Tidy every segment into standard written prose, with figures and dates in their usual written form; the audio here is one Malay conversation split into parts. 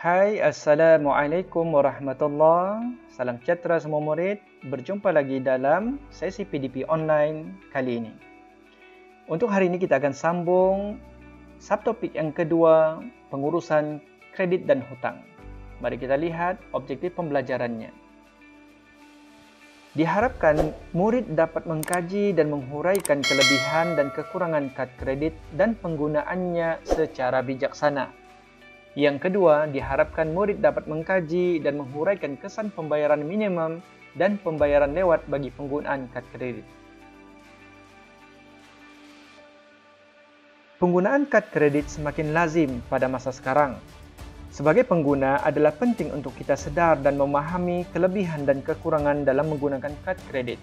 Hai, Assalamualaikum warahmatullahi. Salam sejahtera semua murid. Berjumpa lagi dalam sesi PDP online kali ini. Untuk hari ini kita akan sambung subtopik yang kedua, pengurusan kredit dan hutang. Mari kita lihat objektif pembelajarannya. Diharapkan murid dapat mengkaji dan menghuraikan kelebihan dan kekurangan kad kredit dan penggunaannya secara bijaksana. Yang kedua, diharapkan murid dapat mengkaji dan menghuraikan kesan pembayaran minimum dan pembayaran lewat bagi penggunaan kad kredit. Penggunaan kad kredit semakin lazim pada masa sekarang. Sebagai pengguna, adalah penting untuk kita sedar dan memahami kelebihan dan kekurangan dalam menggunakan kad kredit.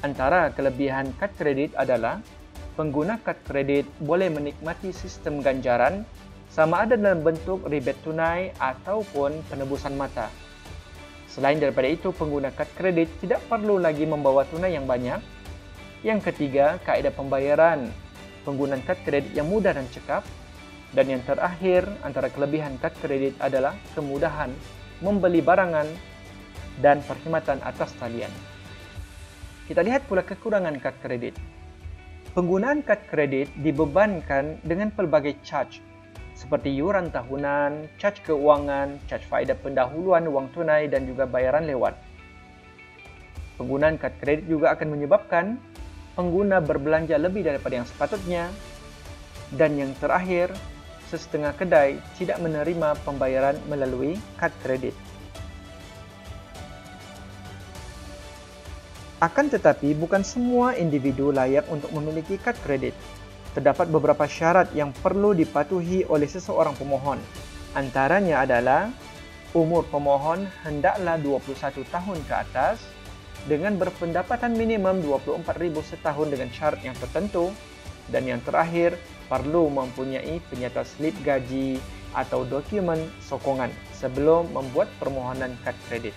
Antara kelebihan kad kredit adalah pengguna kad kredit boleh menikmati sistem ganjaran sama ada dalam bentuk rebate tunai ataupun penebusan mata. Selain daripada itu, pengguna kad kredit tidak perlu lagi membawa tunai yang banyak. Yang ketiga, kaedah pembayaran penggunaan kad kredit yang mudah dan cekap. Dan yang terakhir, antara kelebihan kad kredit adalah kemudahan membeli barangan dan perkhidmatan atas talian. Kita lihat pula kekurangan kad kredit. Penggunaan kad kredit dibebankan dengan pelbagai charge seperti yuran tahunan, caj keuangan, caj faedah pendahuluan wang tunai dan juga bayaran lewat. Penggunaan kad kredit juga akan menyebabkan pengguna berbelanja lebih daripada yang sepatutnya. Dan yang terakhir, sesetengah kedai tidak menerima pembayaran melalui kad kredit. Akan tetapi, bukan semua individu layak untuk memiliki kad kredit. Terdapat beberapa syarat yang perlu dipatuhi oleh seseorang pemohon. Antaranya adalah umur pemohon hendaklah 21 tahun ke atas dengan berpendapatan minimum 24,000 setahun dengan syarat yang tertentu. Dan yang terakhir, perlu mempunyai penyata slip gaji atau dokumen sokongan sebelum membuat permohonan kad kredit.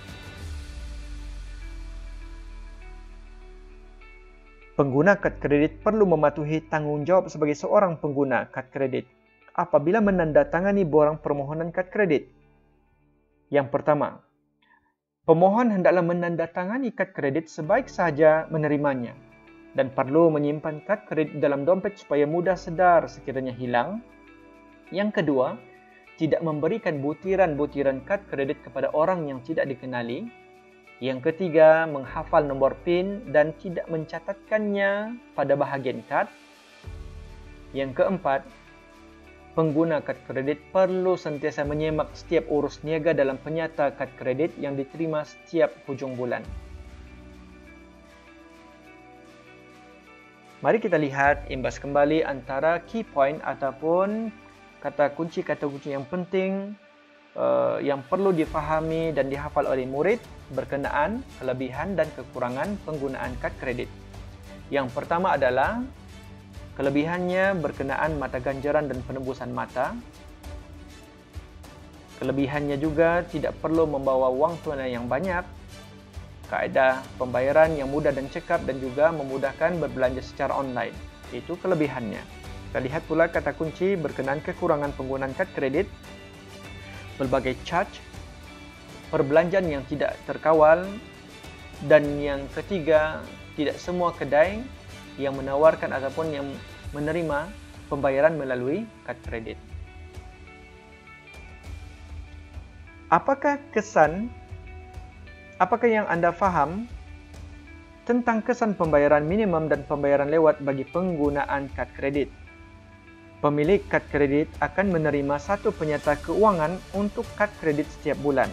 Pengguna kad kredit perlu mematuhi tanggungjawab sebagai seorang pengguna kad kredit apabila menandatangani borang permohonan kad kredit. Yang pertama, pemohon hendaklah menandatangani kad kredit sebaik sahaja menerimanya dan perlu menyimpan kad kredit dalam dompet supaya mudah sedar sekiranya hilang. Yang kedua, tidak memberikan butiran-butiran kad kredit kepada orang yang tidak dikenali. Yang ketiga, menghafal nombor PIN dan tidak mencatatkannya pada bahagian kad. Yang keempat, pengguna kad kredit perlu sentiasa menyemak setiap urus niaga dalam penyata kad kredit yang diterima setiap hujung bulan. Mari kita lihat imbas kembali antara key point ataupun kata kunci yang penting yang perlu difahami dan dihafal oleh murid berkenaan kelebihan dan kekurangan penggunaan kad kredit. Yang pertama adalah kelebihannya berkenaan mata ganjaran dan penebusan mata. Kelebihannya juga tidak perlu membawa wang tunai yang banyak. Kaedah pembayaran yang mudah dan cekap dan juga memudahkan berbelanja secara online. Itu kelebihannya. Kita lihat pula kata kunci berkenaan kekurangan penggunaan kad kredit. Pelbagai charge, perbelanjaan yang tidak terkawal, dan yang ketiga, tidak semua kedai yang menawarkan ataupun yang menerima pembayaran melalui kad kredit. Apakah yang anda faham tentang kesan pembayaran minimum dan pembayaran lewat bagi penggunaan kad kredit? Pemilik kad kredit akan menerima satu penyata keuangan untuk kad kredit setiap bulan.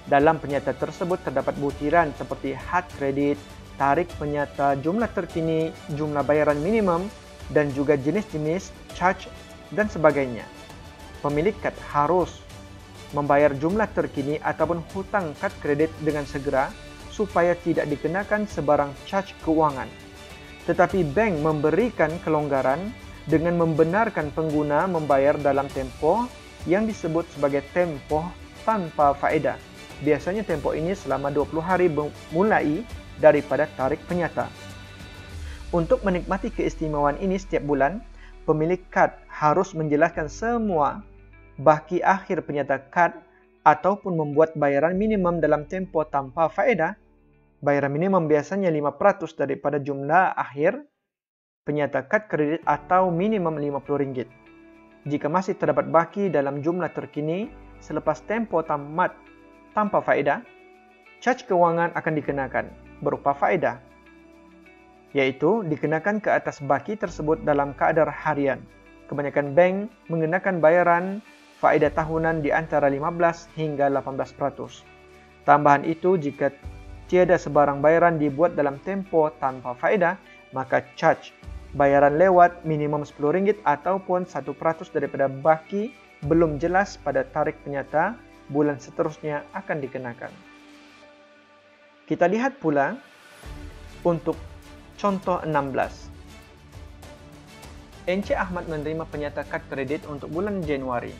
Dalam penyata tersebut terdapat butiran seperti had kredit, tarikh penyata, jumlah terkini, jumlah bayaran minimum dan juga jenis-jenis charge dan sebagainya. Pemilik kad harus membayar jumlah terkini ataupun hutang kad kredit dengan segera supaya tidak dikenakan sebarang charge keuangan. Tetapi bank memberikan kelonggaran dengan membenarkan pengguna membayar dalam tempoh yang disebut sebagai tempoh tanpa faedah. Biasanya tempoh ini selama 20 hari mulai daripada tarikh penyata. Untuk menikmati keistimewaan ini setiap bulan, pemilik kad harus menjelaskan semua baki akhir penyata kad ataupun membuat bayaran minimum dalam tempo tanpa faedah, bayaran minimum biasanya 5% daripada jumlah akhir penyata kad kredit atau minimum RM50. Jika masih terdapat baki dalam jumlah terkini selepas tempo tamat tanpa faedah, caj kewangan akan dikenakan berupa faedah, iaitu dikenakan ke atas baki tersebut dalam kadar harian. Kebanyakan bank mengenakan bayaran faedah tahunan di antara 15 hingga 18%. Tambahan itu, jika tiada sebarang bayaran dibuat dalam tempo tanpa faedah, maka caj bayaran lewat minimum RM10 ataupun 1% daripada baki belum jelas pada tarikh penyata bulan seterusnya akan dikenakan. Kita lihat pula untuk contoh 16. Encik Ahmad menerima penyata kad kredit untuk bulan Januari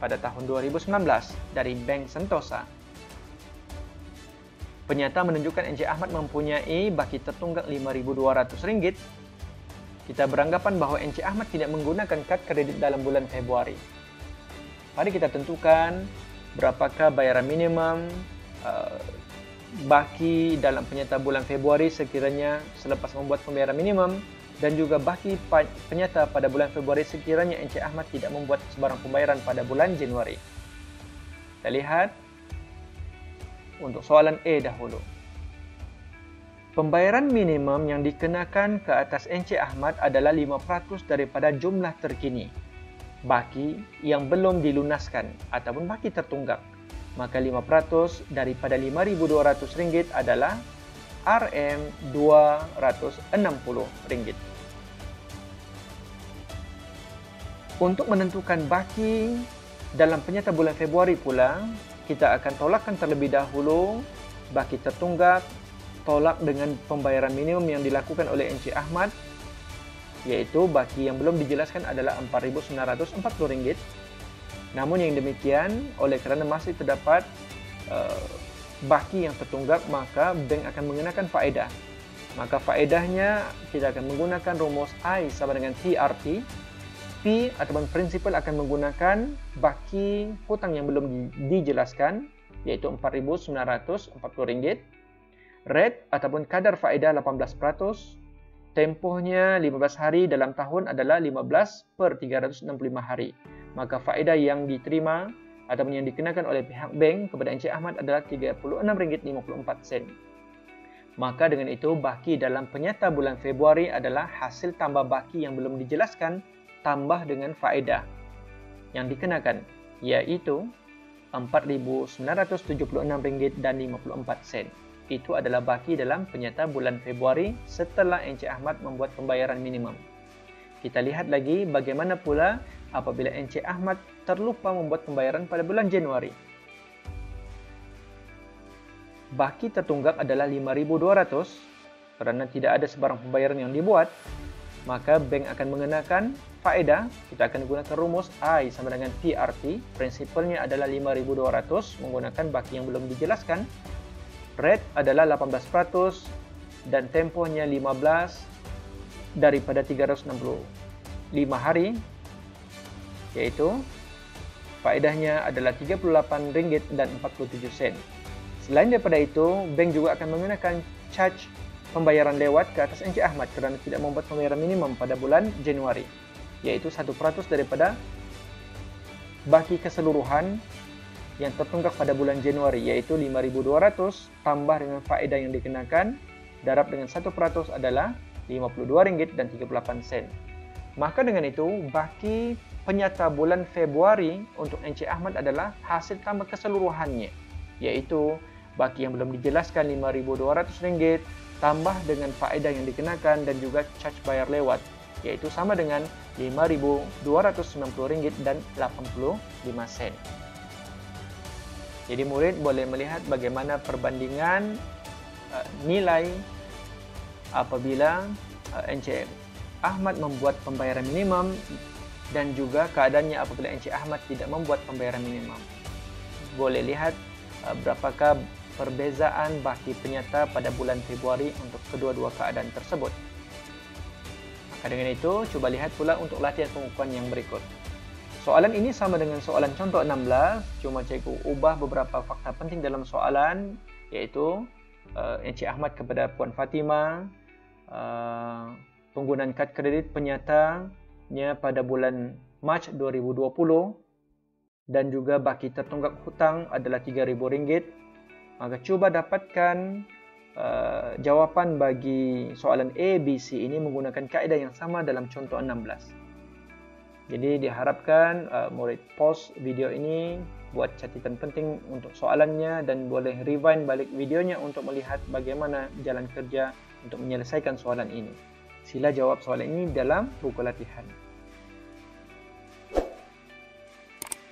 pada tahun 2019 dari Bank Sentosa. Penyata menunjukkan Encik Ahmad mempunyai baki tertunggak RM5,200. Kita beranggapan bahawa Encik Ahmad tidak menggunakan kad kredit dalam bulan Februari. Mari kita tentukan berapakah bayaran minimum baki dalam penyata bulan Februari sekiranya selepas membuat pembayaran minimum, dan juga baki penyata pada bulan Februari sekiranya Encik Ahmad tidak membuat sebarang pembayaran pada bulan Januari. Kita lihat untuk soalan A dahulu. Pembayaran minimum yang dikenakan ke atas Encik Ahmad adalah 5% daripada jumlah terkini baki yang belum dilunaskan ataupun baki tertunggak. Maka 5% daripada RM5,200 adalah RM260. Untuk menentukan baki dalam penyata bulan Februari pula, kita akan tolakkan terlebih dahulu baki tertunggak, tolak dengan pembayaran minimum yang dilakukan oleh Encik Ahmad, iaitu baki yang belum dijelaskan adalah RM4,940. Namun yang demikian, oleh kerana masih terdapat baki yang tertunggak, maka bank akan mengenakan faedah. Maka faedahnya kita akan menggunakan rumus I sama dengan TRT. P ataupun prinsipal akan menggunakan baki hutang yang belum dijelaskan, iaitu RM4,940. Rate ataupun kadar faedah 18%. Tempohnya 15 hari dalam tahun adalah 15/365 hari. Maka faedah yang diterima ataupun yang dikenakan oleh pihak bank kepada Encik Ahmad adalah RM36.54. Maka dengan itu, baki dalam penyata bulan Februari adalah hasil tambah baki yang belum dijelaskan tambah dengan faedah yang dikenakan, iaitu RM4,976.54. Itu adalah baki dalam penyata bulan Februari setelah Encik Ahmad membuat pembayaran minimum. Kita lihat lagi bagaimana pula apabila Encik Ahmad terlupa membuat pembayaran pada bulan Januari. Baki tertunggak adalah RM5,200 kerana tidak ada sebarang pembayaran yang dibuat. Maka bank akan mengenakan faedah. Kita akan gunakan rumus I sama dengan TRT. Prinsipalnya adalah RM5,200 menggunakan baki yang belum dijelaskan. Rate adalah 18% dan tempohnya 15 daripada 365 hari, iaitu faedahnya adalah RM38.47. Selain daripada itu, bank juga akan mengenakan charge pembayaran lewat ke atas Encik Ahmad kerana tidak membuat pembayaran minimum pada bulan Januari, iaitu 1% daripada baki keseluruhan yang tertunggak pada bulan Januari, iaitu RM5,200 tambah dengan faedah yang dikenakan, darab dengan 1% adalah RM52.38. Maka dengan itu, baki penyata bulan Februari untuk Encik Ahmad adalah hasil tambah keseluruhannya, iaitu baki yang belum dijelaskan RM5,200 tambah dengan faedah yang dikenakan dan juga charge bayar lewat, iaitu sama dengan RM5,290.85. Jadi murid boleh melihat bagaimana perbandingan nilai apabila Encik Ahmad membuat pembayaran minimum dan juga keadaannya apabila Encik Ahmad tidak membuat pembayaran minimum. Boleh lihat berapakah perbezaan baki penyata pada bulan Februari untuk kedua-dua keadaan tersebut. Maka dengan itu, cuba lihat pula untuk latihan pengukuran yang berikut. Soalan ini sama dengan soalan contoh 16, cuma cikgu ubah beberapa fakta penting dalam soalan, iaitu Encik Ahmad kepada Puan Fatimah, penggunaan kad kredit penyatanya pada bulan Mac 2020 dan juga baki tertunggak hutang adalah RM3,000. Maka cuba dapatkan jawapan bagi soalan A, B, C ini menggunakan kaedah yang sama dalam contoh 16. Jadi diharapkan murid pause video ini, buat catatan penting untuk soalannya dan boleh rewind balik videonya untuk melihat bagaimana jalan kerja untuk menyelesaikan soalan ini. Sila jawab soalan ini dalam buku latihan.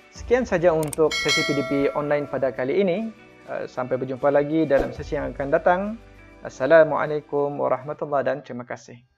Sekian saja untuk sesi PDP online pada kali ini. Sampai berjumpa lagi dalam sesi yang akan datang. Assalamualaikum warahmatullahi wabarakatuh dan terima kasih.